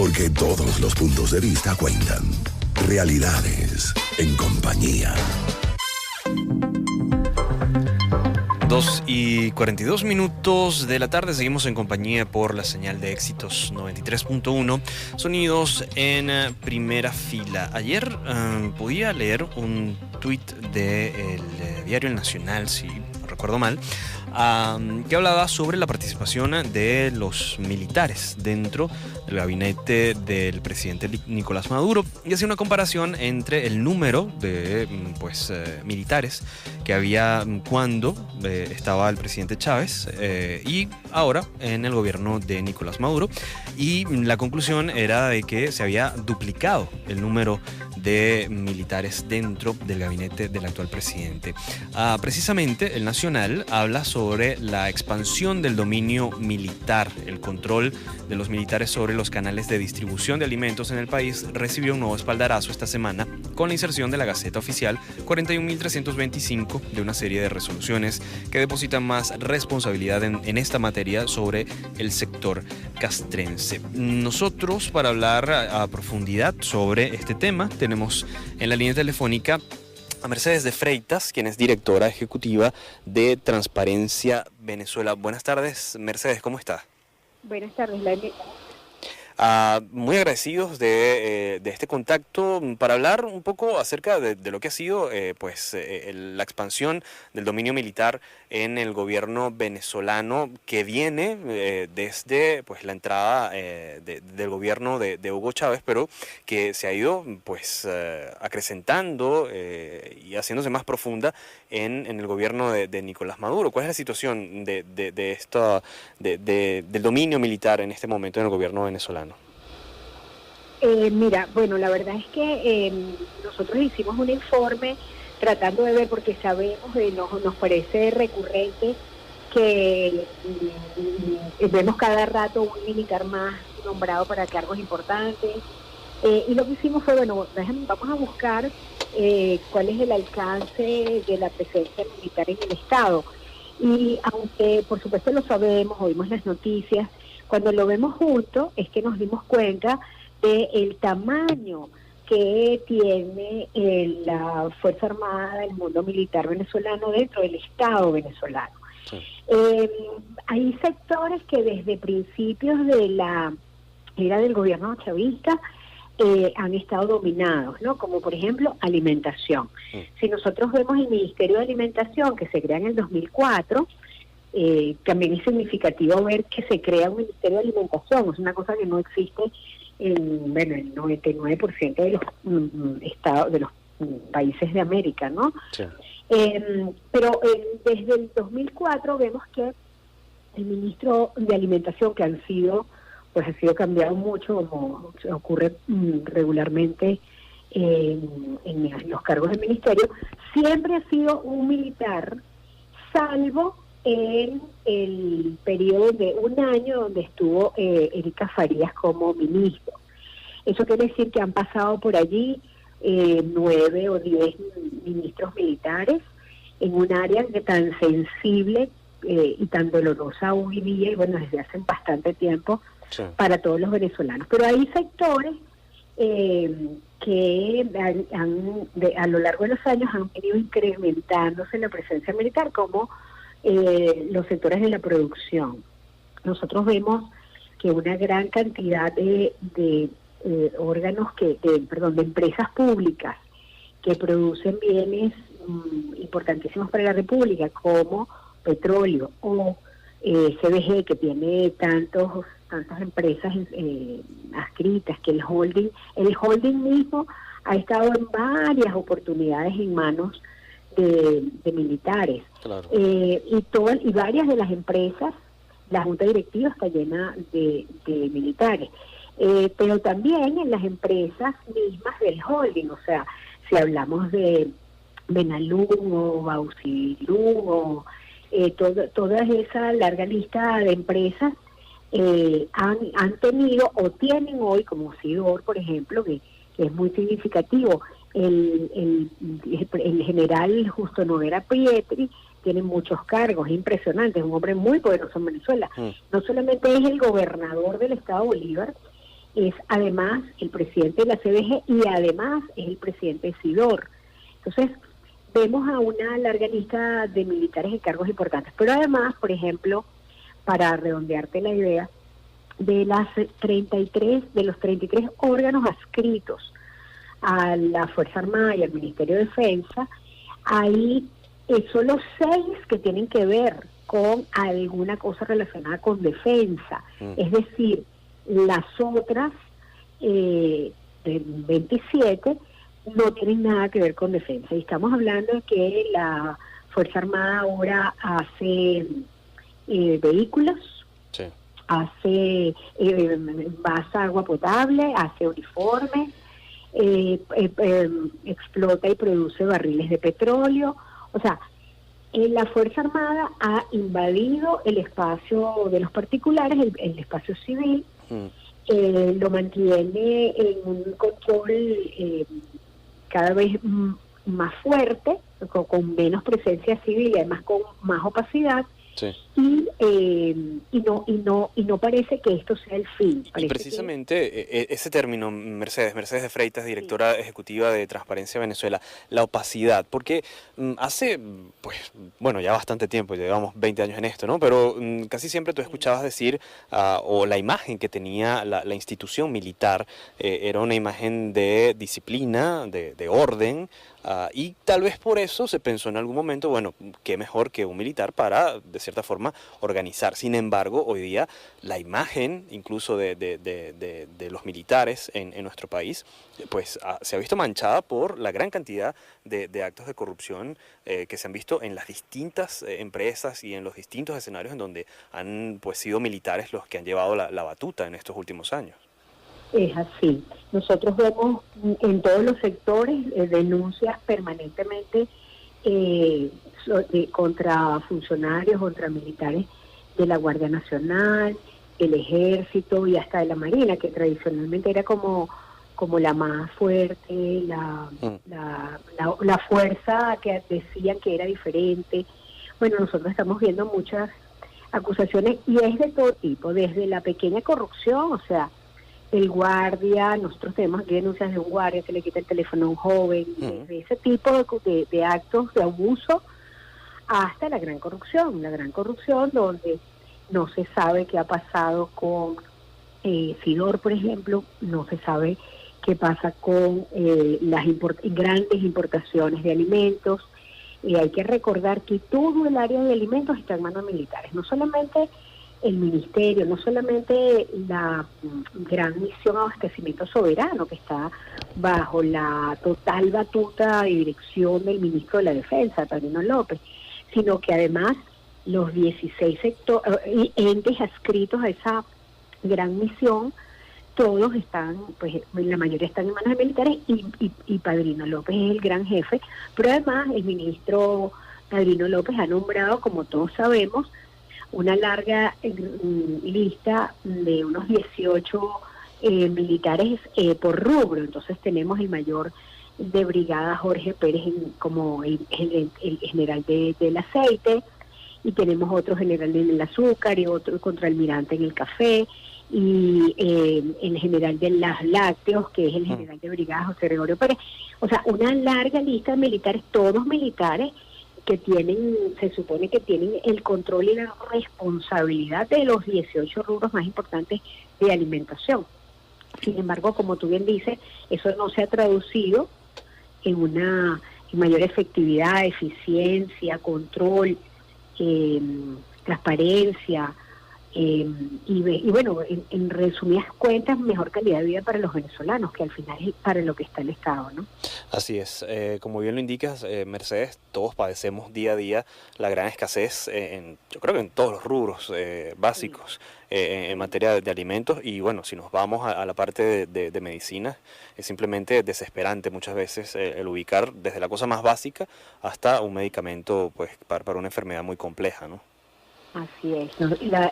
Porque todos los puntos de vista cuentan. Realidades en compañía. 2:42 de la tarde, seguimos en compañía por la señal de Éxitos 93.1, sonidos en primera fila. Ayer podía leer un tuit del diario El Nacional, si no recuerdo mal, que hablaba sobre la participación de los militares dentro del gabinete del presidente Nicolás Maduro, y hacía una comparación entre el número de militares que había cuando estaba el presidente Chávez y ahora en el gobierno de Nicolás Maduro, y la conclusión era de que se había duplicado el número de militares dentro del gabinete del actual presidente. Precisamente el Nacional habla sobre la expansión del dominio militar. El control de los militares sobre los canales de distribución de alimentos en el país recibió un nuevo espaldarazo esta semana con la inserción de la Gaceta Oficial 41.325 de una serie de resoluciones que depositan más responsabilidad en esta materia sobre el sector castrense. Nosotros, para hablar a profundidad sobre este tema, tenemos en la línea telefónica a Mercedes de Freitas, quien es directora ejecutiva de Transparencia Venezuela. Buenas tardes, Mercedes, ¿cómo está? Buenas tardes, Lali. Muy agradecidos de este contacto para hablar un poco acerca de lo que ha sido la expansión del dominio militar en el gobierno venezolano, que viene desde la entrada del gobierno de Hugo Chávez, pero que se ha ido acrecentando y haciéndose más profunda en el gobierno de Nicolás Maduro. ¿Cuál es la situación del dominio militar en este momento en el gobierno venezolano? Mira, bueno, la verdad es que nosotros hicimos un informe tratando de ver, porque sabemos, nos parece recurrente que vemos cada rato un militar más nombrado para cargos importantes, y lo que hicimos fue, vamos a buscar cuál es el alcance de la presencia militar en el Estado. Y aunque por supuesto lo sabemos, oímos las noticias, cuando lo vemos juntos es que nos dimos cuenta del tamaño que tiene la Fuerza Armada, el mundo militar venezolano dentro del Estado venezolano. Sí. Hay sectores que desde principios de la era del gobierno chavista han estado dominados, ¿no? Como por ejemplo alimentación. Sí. Si nosotros vemos el Ministerio de Alimentación, que se crea en el 2004, también es significativo ver que se crea un Ministerio de Alimentación. Es una cosa que no existe en el 99% de los estados, de los países de América, ¿no? Sí. Pero desde el 2004 vemos que el ministro de Alimentación, que ha sido cambiado mucho, como ocurre regularmente en los cargos del ministerio, siempre ha sido un militar, salvo en el periodo de un año donde estuvo Erika Farías como ministro. Eso quiere decir que han pasado por allí 9 o 10 ministros militares en un área tan sensible y tan dolorosa hoy día, y desde hace bastante tiempo, sí, para todos los venezolanos. Pero hay sectores que a lo largo de los años han venido incrementándose la presencia militar, como los sectores de la producción. Nosotros vemos que una gran cantidad de órganos de empresas públicas que producen bienes importantísimos para la República, como petróleo o CBG, que tiene tantas empresas adscritas, que el holding mismo ha estado en varias oportunidades en manos de militares. Claro. Y varias de las empresas, la junta directiva está llena de militares, pero también en las empresas mismas del holding. O sea, si hablamos de Benalú o Bausilú o toda esa larga lista de empresas, han tenido o tienen hoy, como Sidor, por ejemplo, que es muy significativo, el general Justo Noguera Pietri tiene muchos cargos, impresionantes, es un hombre muy poderoso en Venezuela. No solamente es el gobernador del estado Bolívar, es además el presidente de la CBG y además es el presidente de SIDOR. Entonces, vemos a una larga lista de militares en cargos importantes, pero además, por ejemplo, para redondearte la idea, de los 33 órganos adscritos a la Fuerza Armada y al Ministerio de Defensa, hay solo 6 que tienen que ver con alguna cosa relacionada con defensa. Es decir, las otras 27 no tienen nada que ver con defensa. Y estamos hablando de que la Fuerza Armada ahora hace vehículos, Sí. hace envasa agua potable, hace uniformes, explota y produce barriles de petróleo. O sea, la Fuerza Armada ha invadido el espacio de los particulares, el espacio civil, lo mantiene en un control cada vez más fuerte, con menos presencia civil y además con más opacidad. Sí. Y no parece que esto sea el fin. Y precisamente ese término, Mercedes de Freitas, directora ejecutiva de Transparencia Venezuela, la opacidad, porque hace, pues, bueno, ya bastante tiempo, llevamos 20 años en esto, ¿no? Pero casi siempre tú escuchabas decir, o la imagen que tenía la institución militar, era una imagen de disciplina, de orden, y tal vez por eso se pensó en algún momento, bueno, qué mejor que un militar para, de cierta forma, organizar. Sin embargo, hoy día la imagen, incluso de los militares en nuestro país, pues se ha visto manchada por la gran cantidad de actos de corrupción que se han visto en las distintas empresas y en los distintos escenarios en donde han, pues, sido militares los que han llevado la batuta en estos últimos años. Es así. Nosotros vemos en todos los sectores denuncias permanentemente contra funcionarios, contra militares de la Guardia Nacional, el Ejército y hasta de la Marina, que tradicionalmente era como la más fuerte, la fuerza que decían que era diferente. Bueno, nosotros estamos viendo muchas acusaciones y es de todo tipo, desde la pequeña corrupción, o sea, el guardia, nosotros tenemos aquí denuncias de un guardia que le quita el teléfono a un joven, de ese tipo de actos de abuso, hasta la gran corrupción donde no se sabe qué ha pasado con SIDOR, por ejemplo, no se sabe qué pasa con las grandes importaciones de alimentos. Hay que recordar que todo el área de alimentos está en manos militares, no solamente el ministerio, no solamente la gran misión abastecimiento soberano que está bajo la total batuta y dirección del ministro de la Defensa, Padrino López, sino que además los 16 entes adscritos a esa gran misión, todos están, pues la mayoría están en manos de militares y Padrino López es el gran jefe, pero además el ministro Padrino López ha nombrado, como todos sabemos, una larga lista de unos 18 militares por rubro. Entonces tenemos el mayor de brigada Jorge Pérez como el general del aceite, y tenemos otro general en el azúcar y otro contraalmirante en el café, y el general de los lácteos, que es el general de brigada José Gregorio Pérez. O sea, una larga lista de militares, todos militares, que se supone que tienen el control y la responsabilidad de los 18 rubros más importantes de alimentación. Sin embargo, como tú bien dices, eso no se ha traducido en mayor efectividad, eficiencia, control, transparencia, y bueno, en resumidas cuentas, mejor calidad de vida para los venezolanos, que al final es para lo que está el Estado, ¿no? Así es, como bien lo indicas, Mercedes, todos padecemos día a día la gran escasez, yo creo que en todos los rubros básicos, en materia de alimentos, y bueno, si nos vamos a la parte de medicina, es simplemente desesperante muchas veces el ubicar desde la cosa más básica hasta un medicamento, pues, para una enfermedad muy compleja, ¿no? Así es, la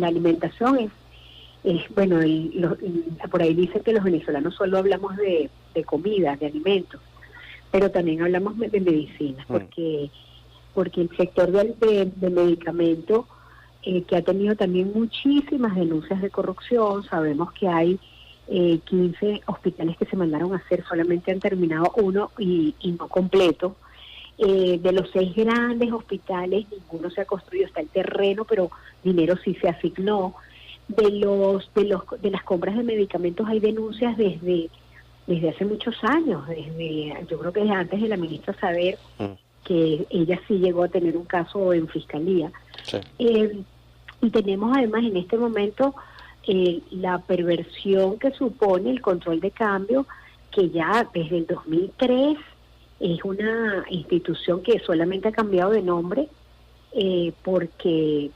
alimentación es bueno, por ahí dicen que los venezolanos solo hablamos de comida, de alimentos, pero también hablamos de medicina, porque el sector de medicamentos que ha tenido también muchísimas denuncias de corrupción. Sabemos que hay 15 hospitales que se mandaron a hacer, solamente han terminado uno y no completo. De los 6 grandes hospitales, ninguno se ha construido, está el terreno, pero dinero sí se asignó. De las compras de medicamentos hay denuncias desde hace muchos años, yo creo que desde antes de la ministra saber que ella sí llegó a tener un caso en fiscalía. Sí. Y tenemos además en este momento la perversión que supone el control de cambio, que ya desde el 2003 es una institución que solamente ha cambiado de nombre, porque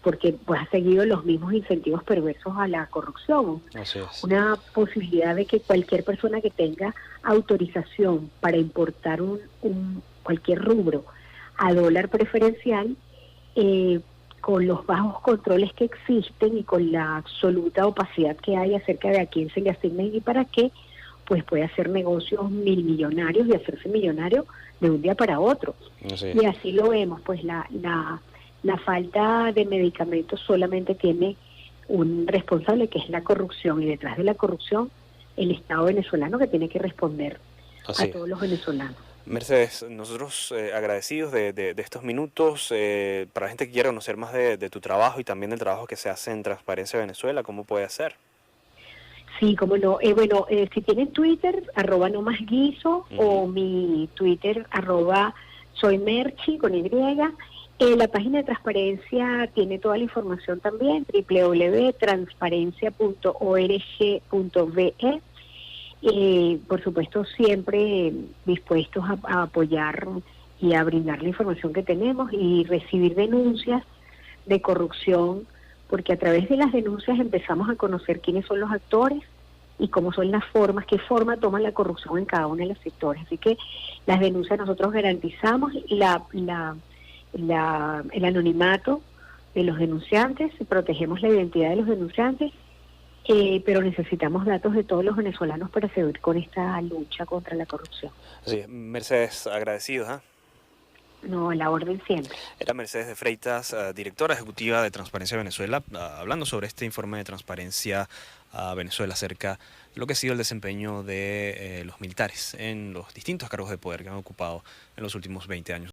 pues ha seguido los mismos incentivos perversos a la corrupción. Así es. Una posibilidad de que cualquier persona que tenga autorización para importar cualquier rubro a dólar preferencial, con los bajos controles que existen y con la absoluta opacidad que hay acerca de a quién se le asigna y para qué, pues puede hacer negocios milmillonarios y hacerse millonario de un día para otro. Así Y así lo vemos, pues la falta de medicamentos solamente tiene un responsable, que es la corrupción, y detrás de la corrupción el Estado venezolano, que tiene que responder a todos los venezolanos. Mercedes, nosotros agradecidos de estos minutos, para la gente que quiera conocer más de tu trabajo y también del trabajo que se hace en Transparencia Venezuela, ¿cómo puede hacer? Sí, cómo no. Si tienen Twitter, @nomasguiso, o mi Twitter, @soymerchi, con Y. La página de Transparencia tiene toda la información también, www.transparencia.org.be. Por supuesto, siempre dispuestos a apoyar y a brindar la información que tenemos y recibir denuncias de corrupción, porque a través de las denuncias empezamos a conocer quiénes son los actores y cómo son las formas, qué forma toma la corrupción en cada uno de los sectores. Así que las denuncias nosotros garantizamos el anonimato de los denunciantes, protegemos la identidad de los denunciantes, pero necesitamos datos de todos los venezolanos para seguir con esta lucha contra la corrupción. Sí, Mercedes, agradecidos. No, a la orden siempre. Era Mercedes de Freitas, directora ejecutiva de Transparencia Venezuela, hablando sobre este informe de Transparencia a Venezuela acerca de lo que ha sido el desempeño de los militares en los distintos cargos de poder que han ocupado en los últimos 20 años.